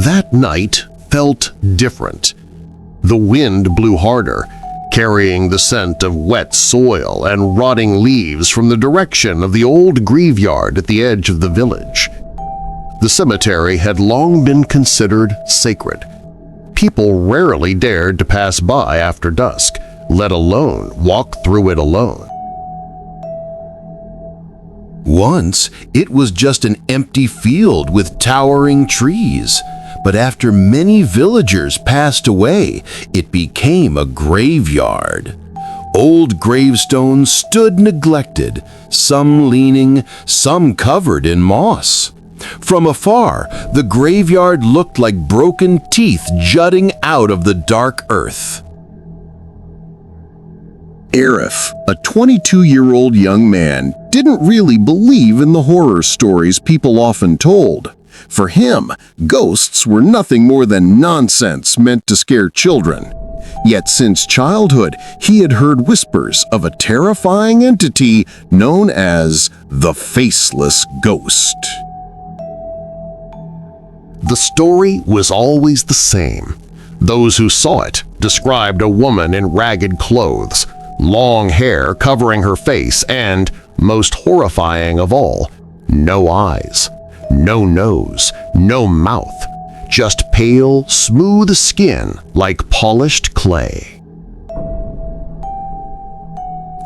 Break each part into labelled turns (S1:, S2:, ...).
S1: That night felt different. The wind blew harder, carrying the scent of wet soil and rotting leaves from the direction of the old graveyard at the edge of the village. The cemetery had long been considered sacred. People rarely dared to pass by after dusk, let alone walk through it alone.
S2: Once, it was just an empty field with towering trees, but after many villagers passed away, it became a graveyard. Old gravestones stood neglected, some leaning, some covered in moss. From afar, the graveyard looked like broken teeth jutting out of the dark earth.
S3: Arif, a 22-year-old young man, didn't really believe in the horror stories people often told. For him, ghosts were nothing more than nonsense meant to scare children. Yet since childhood, he had heard whispers of a terrifying entity known as the Faceless Ghost.
S1: The story was always the same. Those who saw it described a woman in ragged clothes, long hair covering her face, and, most horrifying of all, no eyes, no nose, no mouth, just pale, smooth skin like polished clay.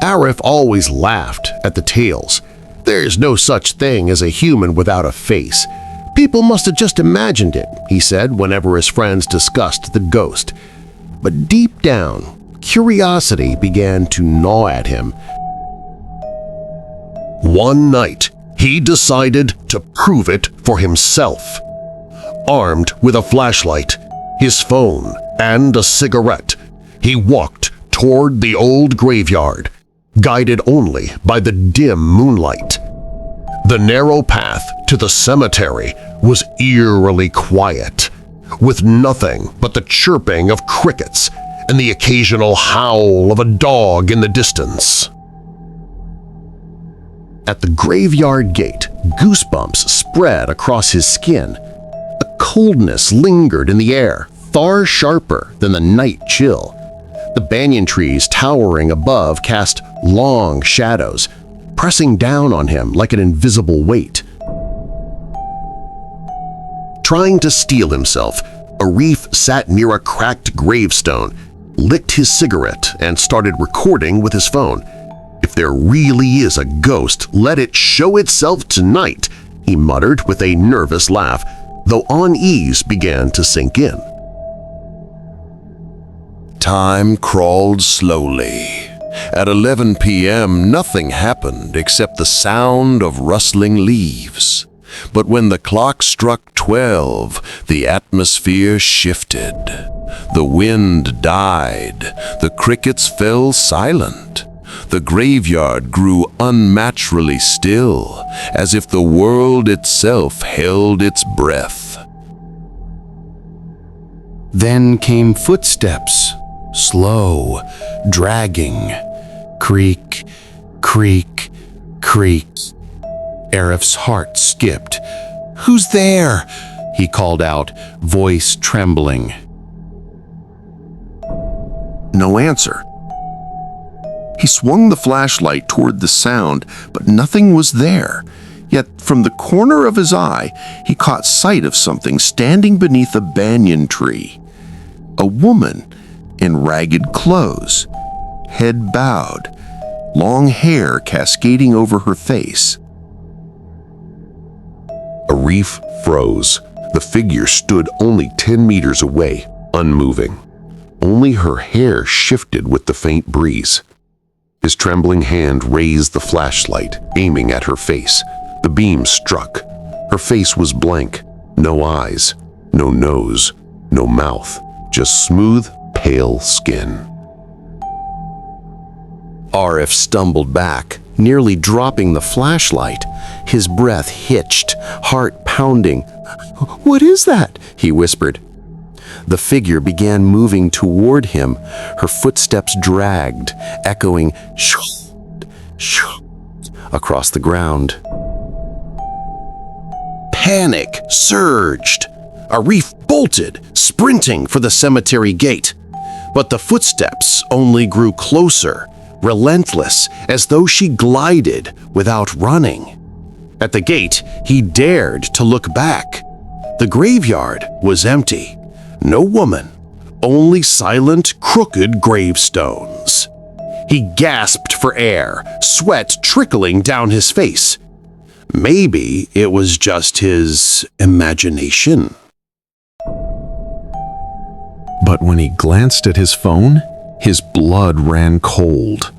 S1: Arif always laughed at the tales. "There's no such thing as a human without a face. People must have just imagined it," he said whenever his friends discussed the ghost. But deep down, curiosity began to gnaw at him. One night, he decided to prove it for himself. Armed with a flashlight, his phone, and a cigarette, he walked toward the old graveyard, guided only by the dim moonlight. The narrow path to the cemetery was eerily quiet, with nothing but the chirping of crickets and the occasional howl of a dog in the distance. At the graveyard gate, goosebumps spread across his skin. A coldness lingered in the air, far sharper than the night chill. The banyan trees towering above cast long shadows, pressing down on him like an invisible weight. Trying to steel himself, Arif sat near a cracked gravestone, licked his cigarette, and started recording with his phone. "If there really is a ghost, let it show itself tonight," he muttered with a nervous laugh, though unease began to sink in.
S2: Time crawled slowly. At 11 p.m., nothing happened except the sound of rustling leaves. But when the clock struck 12, the atmosphere shifted. The wind died. The crickets fell silent. The graveyard grew unnaturally still, as if the world itself held its breath. Then came footsteps, slow, dragging. Creak, creak, creak. Arif's heart skipped. "Who's there?" he called out, voice trembling.
S3: No answer. He swung the flashlight toward the sound, but nothing was there. Yet from the corner of his eye, he caught sight of something standing beneath a banyan tree. A woman in ragged clothes, head bowed, long hair cascading over her face.
S1: Arif froze. The figure stood only 10 meters away, unmoving. Only her hair shifted with the faint breeze. His trembling hand raised the flashlight, aiming at her face. The beam struck. Her face was blank. No eyes, no nose, no mouth, just smooth, pale skin.
S2: Arif stumbled back, nearly dropping the flashlight. His breath hitched, heart pounding. "What is that?" he whispered. The figure began moving toward him. Her footsteps dragged, echoing shoo, shoo, across the ground.
S1: Panic surged. Arif bolted, sprinting for the cemetery gate. But the footsteps only grew closer, relentless, as though she glided without running. At the gate, he dared to look back. The graveyard was empty. No woman, only silent, crooked gravestones. He gasped for air, sweat trickling down his face. Maybe it was just his imagination.
S4: But when he glanced at his phone, his blood ran cold.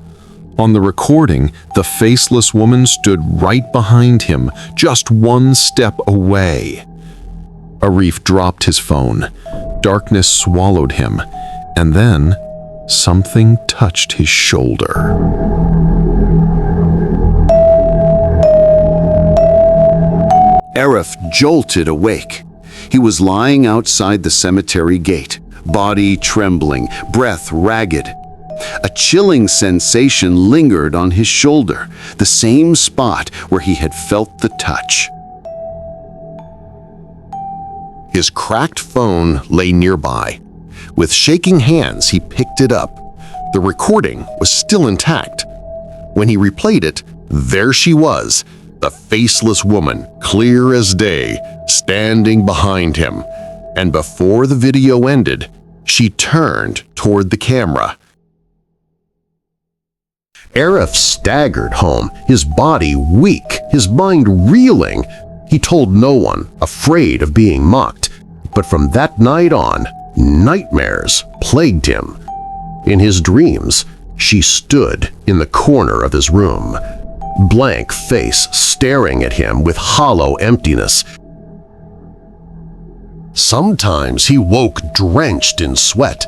S4: On the recording, the faceless woman stood right behind him, just one step away. Arif dropped his phone. Darkness swallowed him, and then something touched his shoulder.
S5: Arif jolted awake. He was lying outside the cemetery gate, body trembling, breath ragged. A chilling sensation lingered on his shoulder, the same spot where he had felt the touch.
S1: His cracked phone lay nearby. With shaking hands, he picked it up. The recording was still intact. When he replayed it, there she was, the faceless woman, clear as day, standing behind him. And before the video ended, she turned toward the camera. Arif staggered home, his body weak, his mind reeling. He told no one, afraid of being mocked. But from that night on, nightmares plagued him. In his dreams, she stood in the corner of his room, blank face staring at him with hollow emptiness. Sometimes he woke drenched in sweat,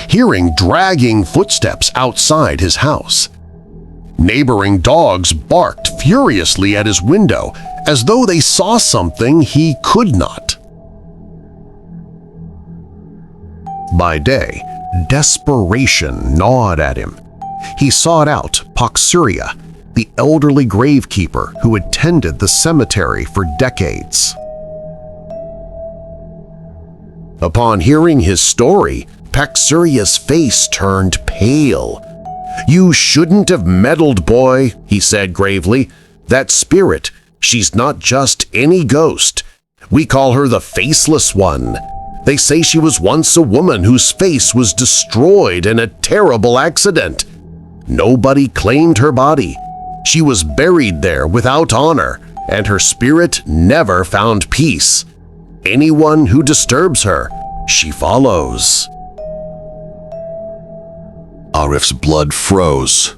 S1: hearing dragging footsteps outside his house. Neighboring dogs barked furiously at his window, as though they saw something he could not. By day, desperation gnawed at him. He sought out Paksurya, the elderly gravekeeper who had tended the cemetery for decades. Upon hearing his story, Paksurya's face turned pale. "You shouldn't have meddled, boy," he said gravely. "That spirit, she's not just any ghost. We call her the Faceless One. They say she was once a woman whose face was destroyed in a terrible accident. Nobody claimed her body. She was buried there without honor, and her spirit never found peace. Anyone who disturbs her, she follows."
S5: Arif's blood froze.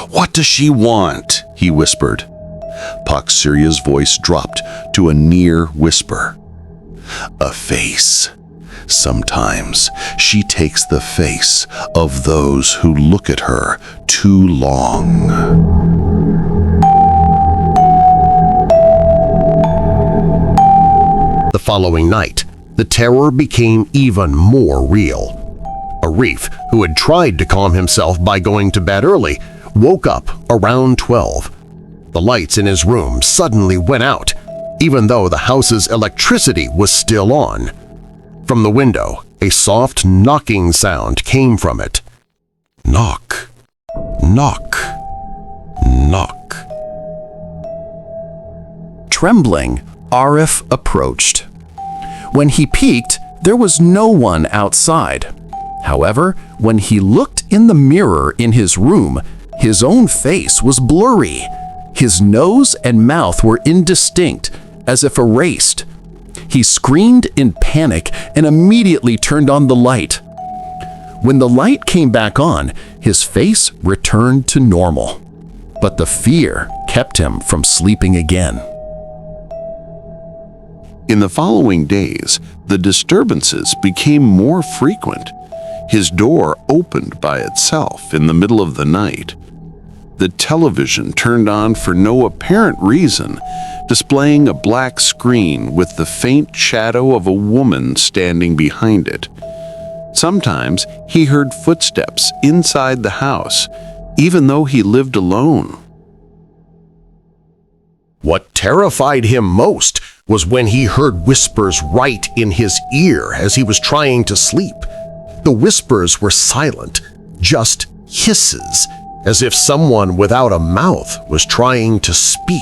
S5: "What does she want?" he whispered. Paksurya's voice dropped to a near whisper. "A face. Sometimes she takes the face of those who look at her too long."
S1: The following night, the terror became even more real. Arif, who had tried to calm himself by going to bed early, woke up around 12. The lights in his room suddenly went out, even though the house's electricity was still on. From the window, a soft knocking sound came from it. Knock, knock, knock.
S6: Trembling, Arif approached. When he peeked, there was no one outside. However, when he looked in the mirror in his room, his own face was blurry. His nose and mouth were indistinct, as if erased. He screamed in panic and immediately turned on the light. When the light came back on, his face returned to normal. But the fear kept him from sleeping again.
S3: In the following days, the disturbances became more frequent. His door opened by itself in the middle of the night. The television turned on for no apparent reason, displaying a black screen with the faint shadow of a woman standing behind it. Sometimes he heard footsteps inside the house, even though he lived alone.
S1: What terrified him most was when he heard whispers right in his ear as he was trying to sleep. The whispers were silent, just hisses, as if someone without a mouth was trying to speak.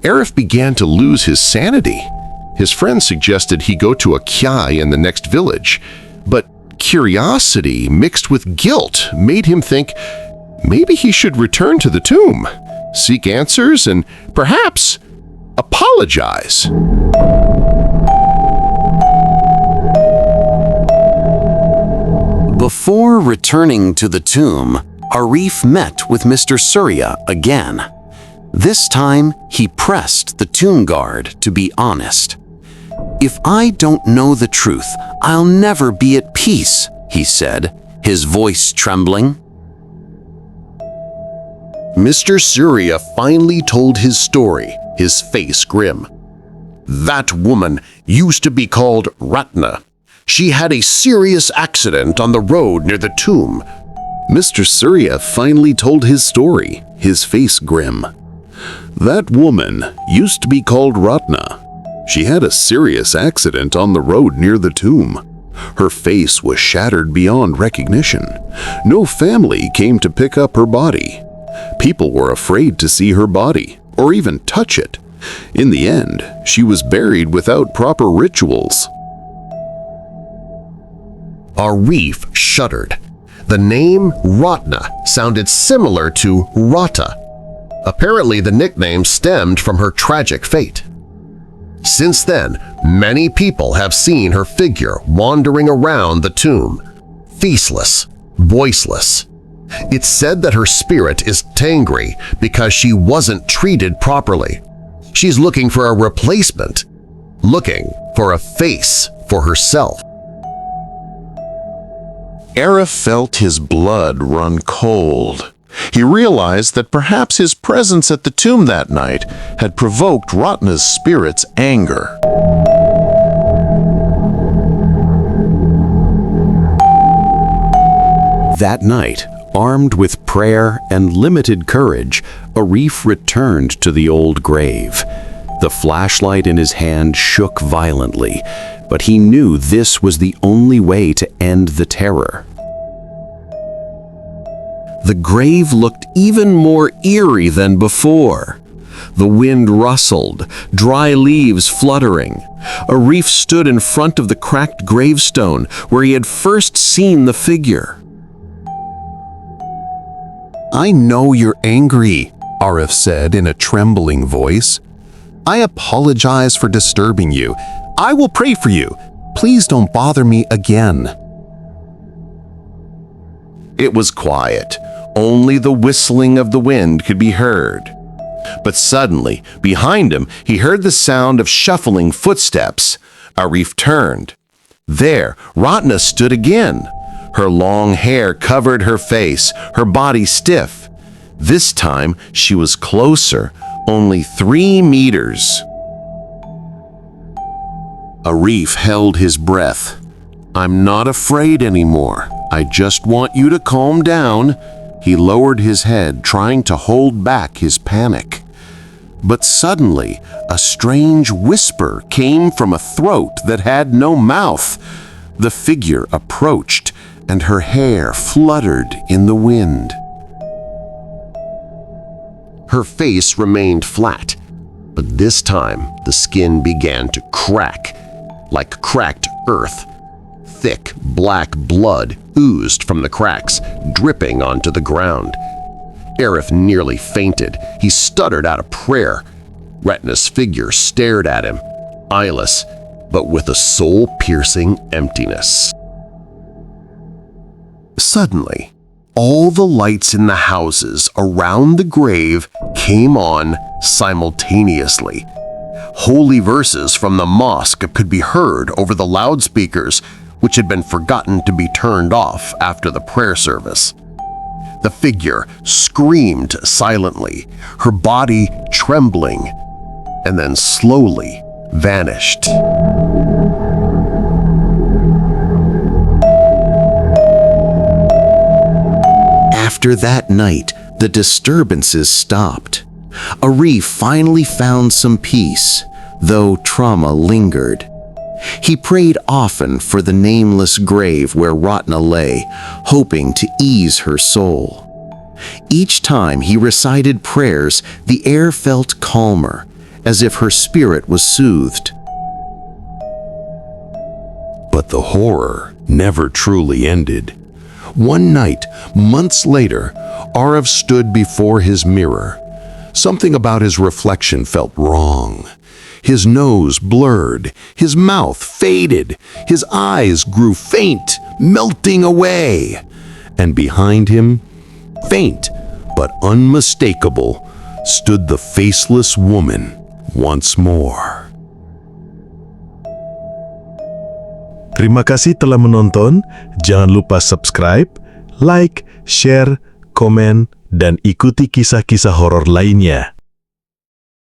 S2: Arif began to lose his sanity. His friend suggested he go to a kyai in the next village, but curiosity mixed with guilt made him think maybe he should return to the tomb, seek answers, and perhaps apologize.
S6: Before returning to the tomb, Arif met with Mr. Surya again. This time, he pressed the tomb guard to be honest. "If I don't know the truth, I'll never be at peace," he said, his voice trembling.
S1: Mr. Surya finally told his story, his face grim. That woman used to be called Ratna. She had a serious accident on the road near the tomb.
S2: Mr. Surya finally told his story, his face grim. That woman used to be called Ratna. She had a serious accident on the road near the tomb. Her face was shattered beyond recognition. No family came to pick up her body. People were afraid to see her body or even touch it. In the end, she was buried without proper rituals.
S1: Arif shuddered. The name Ratna sounded similar to Rata. Apparently, the nickname stemmed from her tragic fate. Since then, many people have seen her figure wandering around the tomb, faceless, voiceless. It's said that her spirit is angry because she wasn't treated properly. She's looking for a replacement, looking for a face for herself.
S2: Arif felt his blood run cold. He realized that perhaps his presence at the tomb that night had provoked Ratna's spirit's anger.
S6: That night, armed with prayer and limited courage, Arif returned to the old grave. The flashlight in his hand shook violently, but he knew this was the only way to end the terror. The grave looked even more eerie than before. The wind rustled, dry leaves fluttering. Arif stood in front of the cracked gravestone where he had first seen the figure.
S7: "I know you're angry," Arif said in a trembling voice. "I apologize for disturbing you. I will pray for you. Please don't bother me again."
S2: It was quiet. Only the whistling of the wind could be heard. But suddenly, behind him, he heard the sound of shuffling footsteps. Arif turned. There, Ratna stood again. Her long hair covered her face, her body stiff. This time, she was closer, only 3 meters. Arif held his breath. "I'm not afraid anymore. I just want you to calm down." He lowered his head, trying to hold back his panic. But suddenly, a strange whisper came from a throat that had no mouth. The figure approached, and her hair fluttered in the wind.
S1: Her face remained flat, but this time the skin began to crack, like cracked earth. Thick, black blood oozed from the cracks, dripping onto the ground. Arif nearly fainted. He stuttered out a prayer. Ratna's figure stared at him, eyeless, but with a soul-piercing emptiness. Suddenly, all the lights in the houses around the grave came on simultaneously. Holy verses from the mosque could be heard over the loudspeakers, which had been forgotten to be turned off after the prayer service. The figure screamed silently, her body trembling, and then slowly vanished.
S6: After that night, the disturbances stopped.
S5: Arif finally found some peace, though trauma lingered. He prayed often for the nameless grave where Ratna lay, hoping to ease her soul. Each time he recited prayers, the air felt calmer, as if her spirit was soothed.
S2: But the horror never truly ended. One night, months later, Arif stood before his mirror. Something about his reflection felt wrong. His nose blurred, his mouth faded, his eyes grew faint, melting away. And behind him, faint but unmistakable, stood the faceless woman once more.
S8: Terima kasih telah menonton. Jangan lupa subscribe, like, share, komen, dan ikuti kisah-kisah horor lainnya.